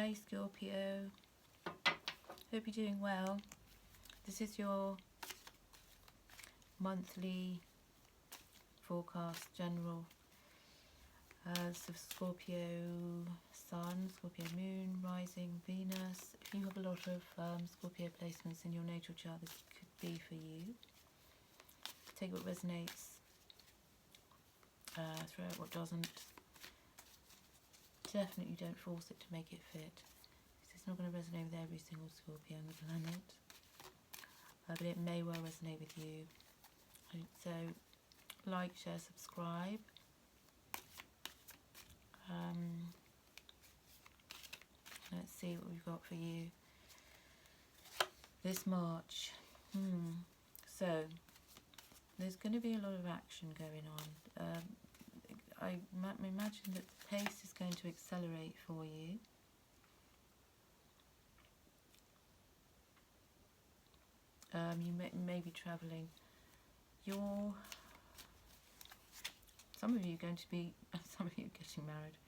Hey Scorpio, hope you're doing well. This is your monthly forecast general of Scorpio Sun, Scorpio Moon, Rising, Venus. If you have a lot of Scorpio placements in your natal chart, this could be for you. Take what resonates, throw out what doesn't. Definitely don't force it to make it fit. It's not going to resonate with every single Scorpio on the planet, but it may well resonate with you. So, like, share, subscribe. Let's see what we've got for you this March. So, there's going to be a lot of action going on. I imagine that the pace is going to accelerate for you. You may be travelling. Some of you are going to be, some of you are getting married.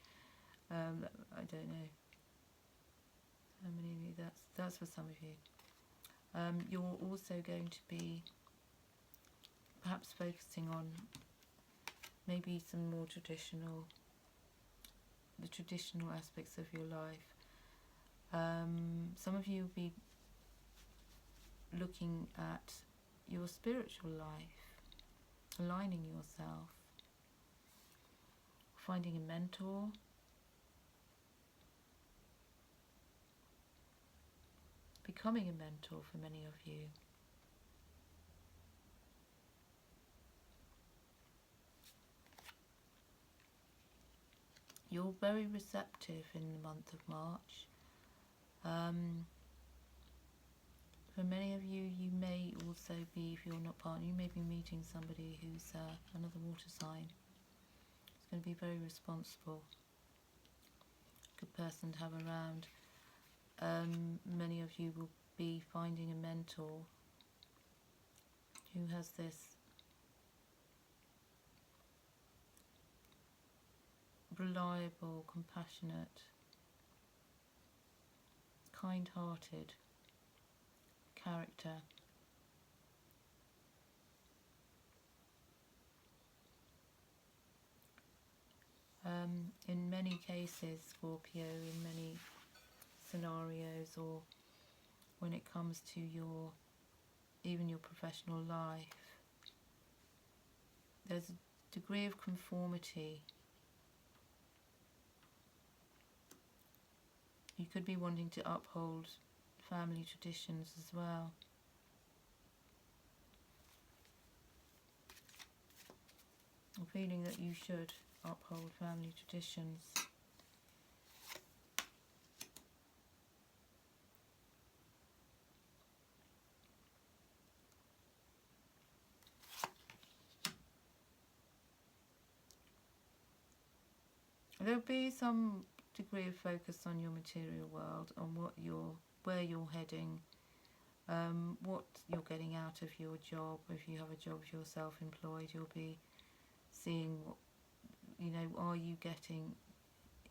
I don't know how many of you, that's for some of you. You're also going to be perhaps focusing on maybe some more traditional aspects of your life. Some of you will be looking at your spiritual life, aligning yourself, finding a mentor, becoming a mentor for many of you. You're very receptive in the month of March. For many of you, you may also be, if you're not partner, you may be meeting somebody who's another water sign. It's going to be very responsible. Good person to have around. Many of you will be finding a mentor who has this reliable, compassionate, kind-hearted character. In many cases, Scorpio, in many scenarios, or when it comes to even your professional life, there's a degree of conformity. You could be wanting to uphold family traditions as well. I'm feeling that you should uphold family traditions. There'll be some degree of focus on your material world, on where you're heading, what you're getting out of your job. If you have a job, if you're self-employed, you'll be seeing what, are you getting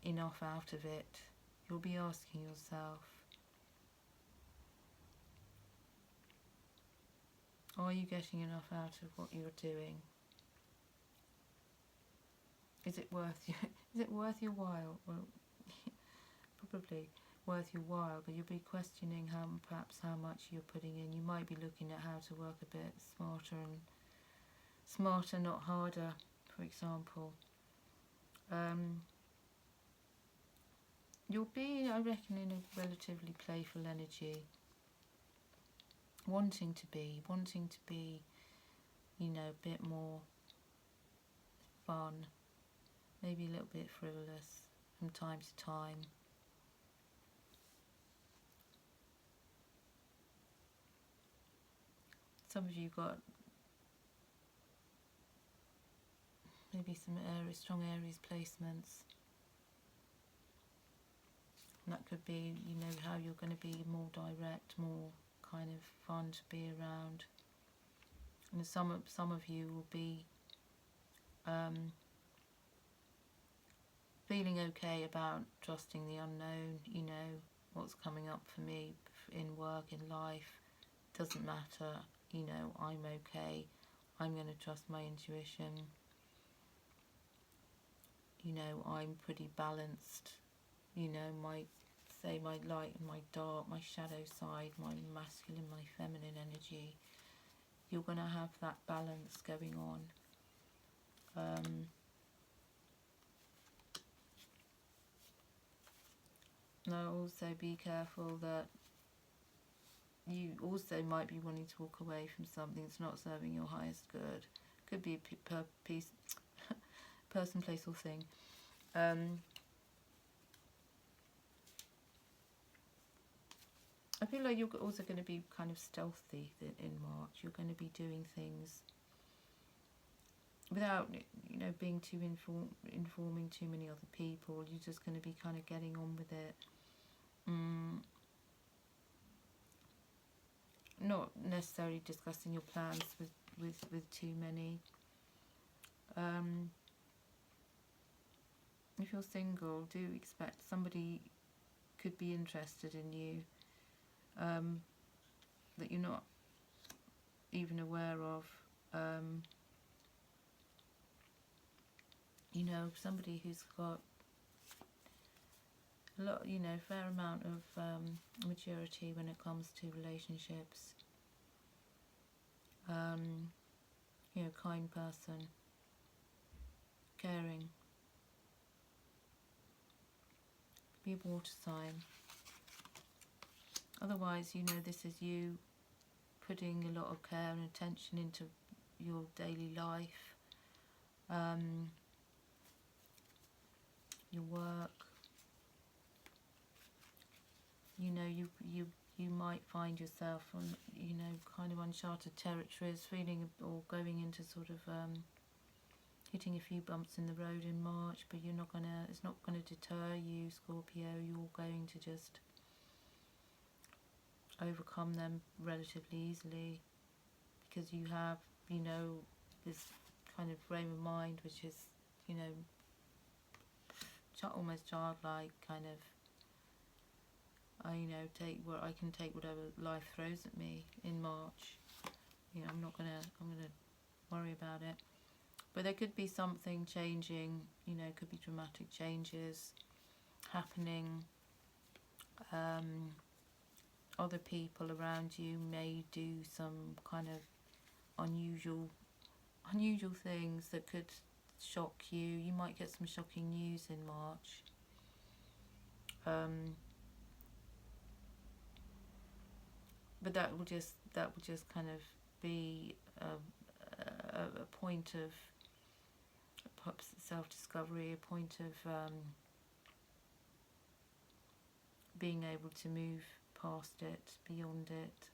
enough out of it? You'll be asking yourself, are you getting enough out of what you're doing? Is it worth your while? Well, probably worth your while, but you'll be questioning perhaps how much you're putting in. You might be looking at how to work a bit smarter, not harder, for example. You'll be, I reckon, in a relatively playful energy, wanting to be, a bit more fun, maybe a little bit frivolous from time to time. Some of you got maybe some strong Aries placements. And that could be, how you're going to be more direct, more kind of fun to be around. And some of you will be feeling okay about trusting the unknown. You know, what's coming up for me in work, in life, doesn't matter. You know, I'm okay. I'm going to trust my intuition. You know, I'm pretty balanced. You know, my light and my dark, my shadow side, my masculine, my feminine energy. You're going to have that balance going on. Now also be careful that you also might be wanting to walk away from something that's not serving your highest good. Could be a piece, person, place or thing. I feel like you're also going to be kind of stealthy in March. You're going to be doing things without, you know, being too informing too many other people. You're just going to be kind of getting on with it. Not necessarily discussing your plans with too many. If you're single, do expect somebody could be interested in you that you're not even aware of. You know, somebody who's got a lot, you know, fair amount of maturity when it comes to relationships. You know, kind person, caring. Be a water sign. Otherwise, you know, this is you putting a lot of care and attention into your daily life, your work. You know, you might find yourself on, you know, kind of uncharted territories, feeling or going into sort of hitting a few bumps in the road in March, but you're not gonna. It's not gonna deter you, Scorpio. You're going to just overcome them relatively easily because you have, you know, this kind of frame of mind which is, you know, almost childlike, kind of. You know, I can take whatever life throws at me in March. You know, I'm gonna worry about it. But there could be something changing. You know, could be dramatic changes happening. Other people around you may do some kind of unusual things that could shock you. You might get some shocking news in March. But that will just kind of be a point of self-discovery, a point of being able to move past it, beyond it,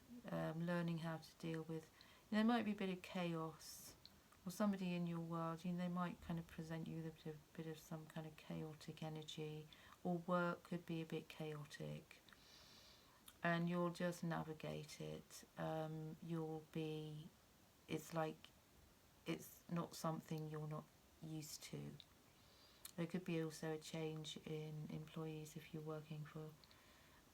learning how to deal with. You know, there might be a bit of chaos, or somebody in your world. You know, they might kind of present you with a bit of some kind of chaotic energy, or work could be a bit chaotic. And you'll just navigate it. It's like, it's not something you're not used to. There could be also a change in employees if you're working for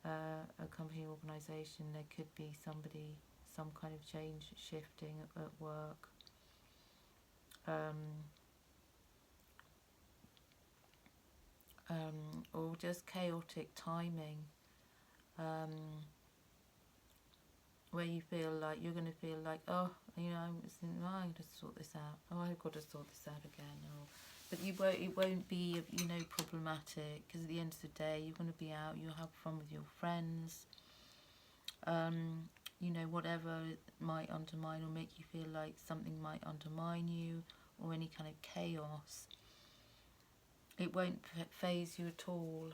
a company or organisation. There could be some kind of change, shifting at work. Or just chaotic timing. Where you feel like you're going to feel like, oh, you know, I'm going to sort this out. Oh, I've got to sort this out again. But it won't be, you know, problematic, because at the end of the day, you're going to be out. You'll have fun with your friends. You know, whatever might undermine or make you feel like something might undermine you, or any kind of chaos, it won't faze you at all.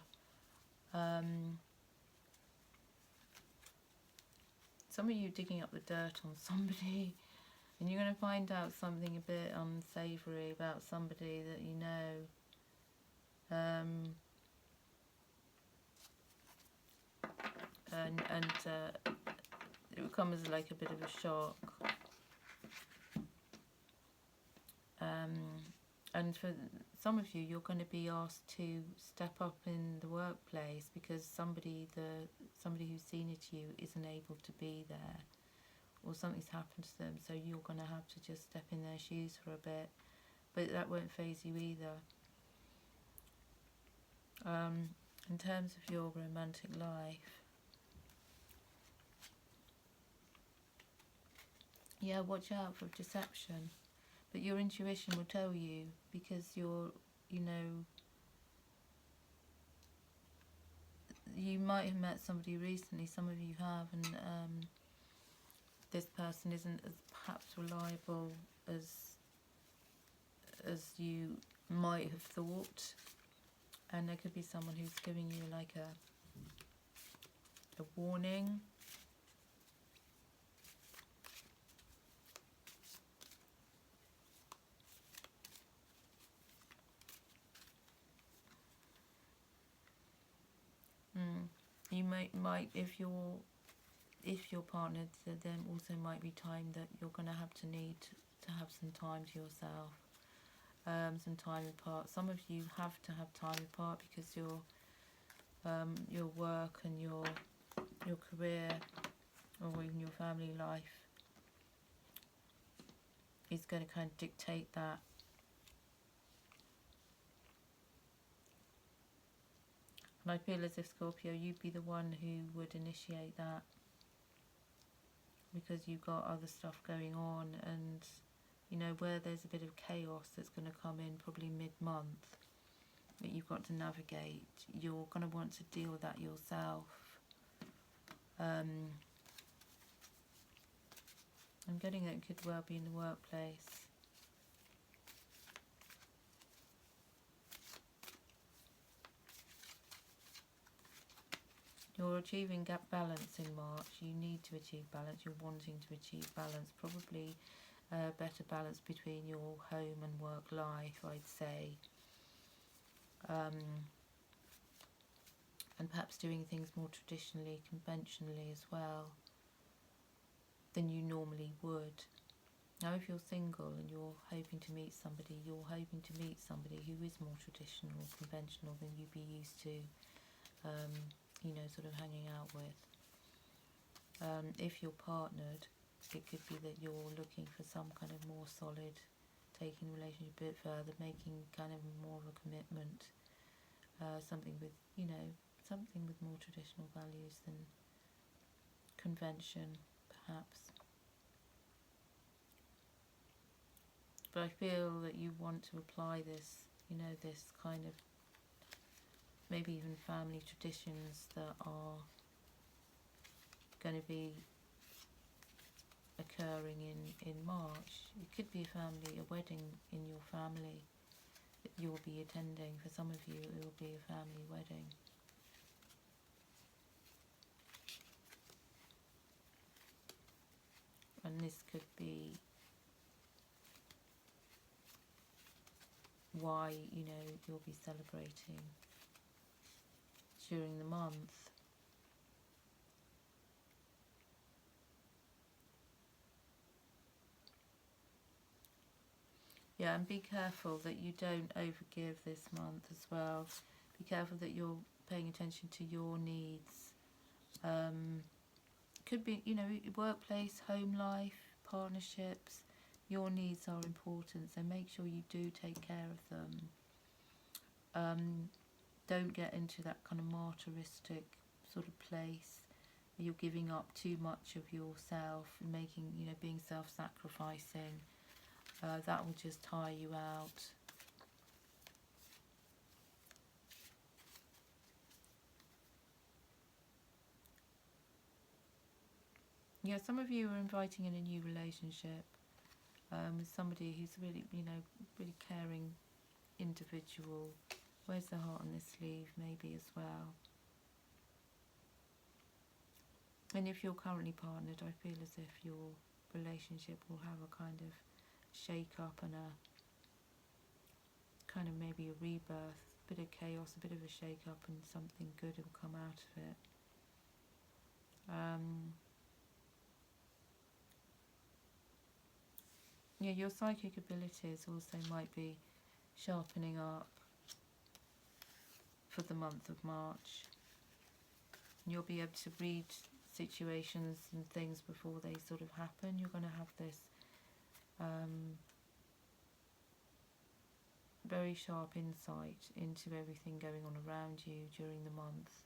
Some of you digging up the dirt on somebody, and you're going to find out something a bit unsavoury about somebody that you know. And it will come as like a bit of a shock. And for some of you, you're going to be asked to step up in the workplace because somebody who's senior to you isn't able to be there, or something's happened to them, so you're going to have to just step in their shoes for a bit. But that won't faze you either. In terms of your romantic life, yeah, watch out for deception. But your intuition will tell you, because you might have met somebody recently, some of you have, and this person isn't as perhaps reliable as you might have thought, and there could be someone who's giving you like a warning. You might if your partner, then also might be time that you're going to have to need to have some time to yourself, some time apart. Some of you have to have time apart because your work and your career, or even your family life, is going to kind of dictate that. And I feel as if, Scorpio, you'd be the one who would initiate that, because you've got other stuff going on, and where there's a bit of chaos that's going to come in probably mid-month that you've got to navigate, you're going to want to deal with that yourself. I'm getting that it could well be in the workplace. You're achieving gap balance in March. You need to achieve balance. You're wanting to achieve balance. Probably better balance between your home and work life, I'd say. And perhaps doing things more traditionally, conventionally as well than you normally would. Now, if you're single and you're hoping to meet somebody, you're hoping to meet somebody who is more traditional or conventional than you'd be used to, sort of hanging out with. If you're partnered, it could be that you're looking for some kind of more solid, taking the relationship a bit further, making kind of more of a commitment, something with more traditional values than convention, perhaps. But I feel that you want to apply this, this kind of maybe even family traditions that are going to be occurring in March. It could be a wedding in your family that you'll be attending. For some of you, it will be a family wedding. And this could be why, you'll be celebrating during the month. Yeah, and be careful that you don't overgive this month as well. Be careful that you're paying attention to your needs. Could be, workplace, home life, partnerships. Your needs are important, so make sure you do take care of them. Don't get into that kind of martyristic sort of place where you're giving up too much of yourself and making, being self-sacrificing. That will just tire you out. Yeah, some of you are inviting in a new relationship with somebody who's really, really caring individual. Where's the heart on this sleeve? Maybe as well. And if you're currently partnered, I feel as if your relationship will have a kind of shake-up and a kind of maybe a rebirth, a bit of chaos, a bit of a shake-up, and something good will come out of it. Yeah, your psychic abilities also might be sharpening up for the month of March. You'll be able to read situations and things before they sort of happen. You're going to have this very sharp insight into everything going on around you during the month.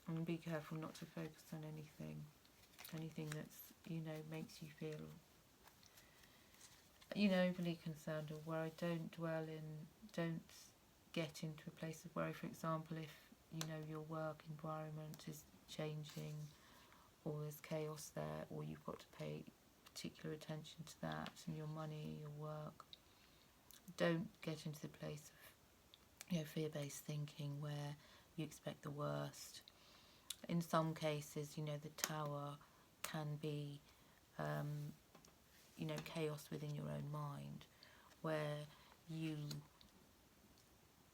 And be careful not to focus on anything that's, makes you feel, overly concerned or worried. Don't get into a place of worry. For example, if, your work environment is changing or there's chaos there, or you've got to pay particular attention to that, and your money, your work, don't get into the place of, fear-based thinking where you expect the worst. In some cases, the tower can be, chaos within your own mind, where you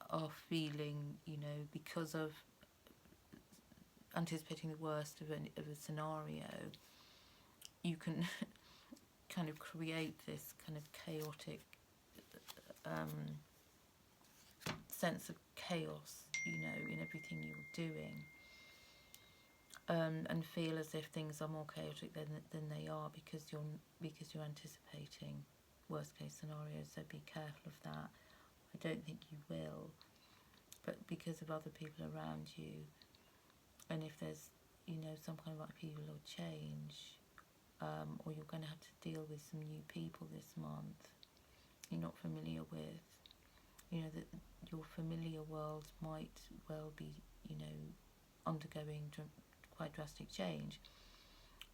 are feeling, because of anticipating the worst of a scenario, you can kind of create this kind of chaotic sense of chaos, in everything you're doing. And feel as if things are more chaotic than they are because you're anticipating worst case scenarios. So be careful of that. I don't think you will, but because of other people around you, and if there's some kind of upheaval or change, or you're going to have to deal with some new people this month you're not familiar with, that your familiar world might well be undergoing quite drastic change,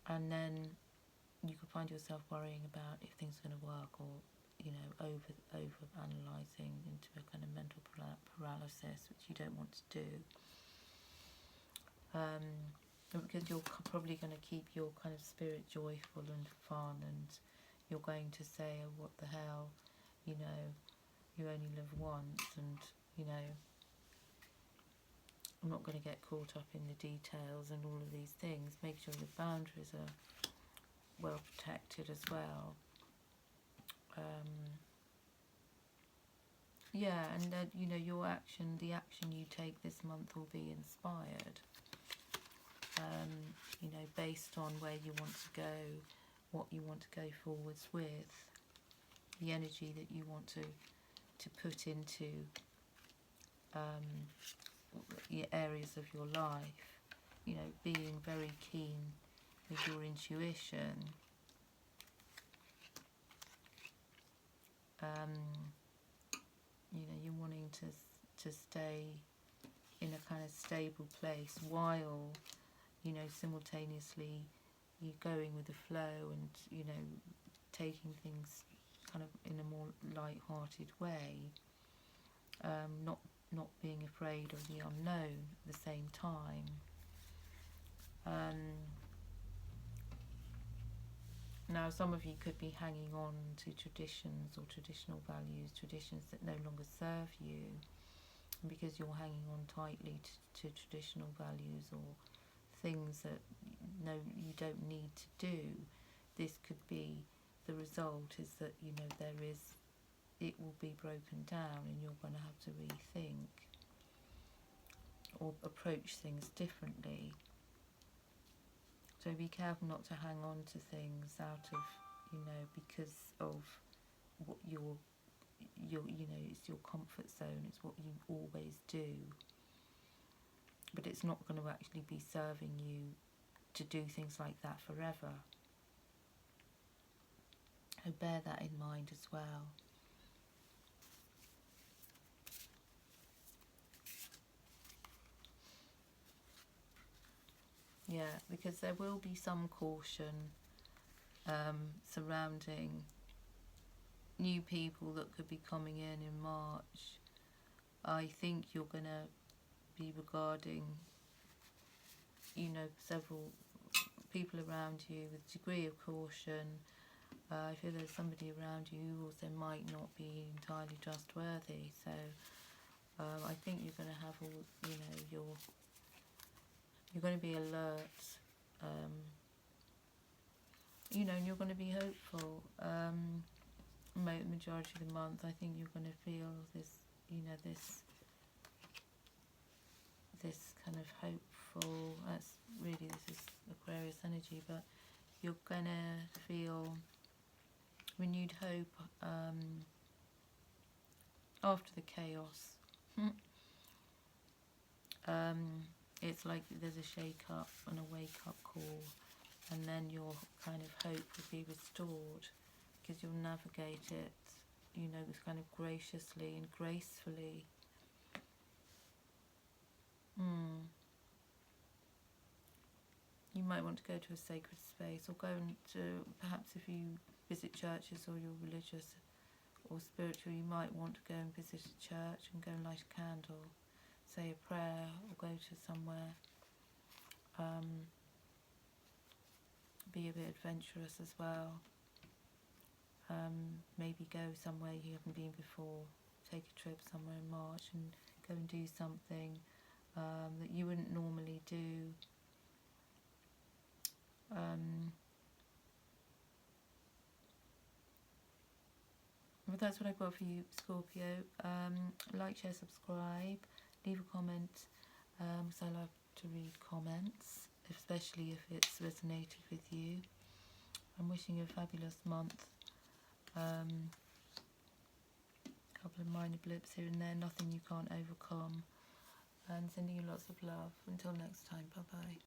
and then you could find yourself worrying about if things are going to work, or over analysing into a kind of mental paralysis, which you don't want to do, because you're probably going to keep your kind of spirit joyful and fun, and you're going to say, oh, what the hell, you only live once, and I'm not going to get caught up in the details and all of these things. Make sure your boundaries are well protected as well. And that the action you take this month will be inspired. Based on where you want to go, what you want to go forwards with, the energy that you want to put into areas of your life, being very keen with your intuition, you're wanting to stay in a kind of stable place while, simultaneously you're going with the flow and, taking things kind of in a more light-hearted way, not being afraid of the unknown at the same time. Now, some of you could be hanging on to traditions or traditional values, traditions that no longer serve you, and because you're hanging on tightly to traditional values or things that you don't need to do, this could be the result, is that it will be broken down, and you're going to have to rethink or approach things differently. So be careful not to hang on to things out of, because of what it's your comfort zone, it's what you always do. But it's not going to actually be serving you to do things like that forever. So bear that in mind as well. Yeah, because there will be some caution surrounding new people that could be coming in March. I think you're going to be regarding, several people around you with a degree of caution. I feel there's somebody around you who also might not be entirely trustworthy, so I think you're going to have all, you know, you're going to be alert, you know, and you're going to be hopeful. Majority of the month, I think you're going to feel this, you know, this kind of hopeful. That's really, this is Aquarius energy, but you're going to feel renewed hope after the chaos. It's like there's a shake up and a wake up call, and then your kind of hope will be restored, because you'll navigate it, you know, kind of graciously and gracefully. You might want to go to a sacred space, or go to, perhaps if you visit churches or you're religious or spiritual, you might want to go and visit a church and go and light a candle, say a prayer, or go to somewhere, be a bit adventurous as well. Maybe go somewhere you haven't been before, take a trip somewhere in March and go and do something that you wouldn't normally do. But that's what I've got for you, Scorpio. Like, share, subscribe, leave a comment, because I love to read comments, especially if it's resonated with you. I'm wishing you a fabulous month. Couple of minor blips here and there, nothing you can't overcome. And sending you lots of love. Until next time, bye bye.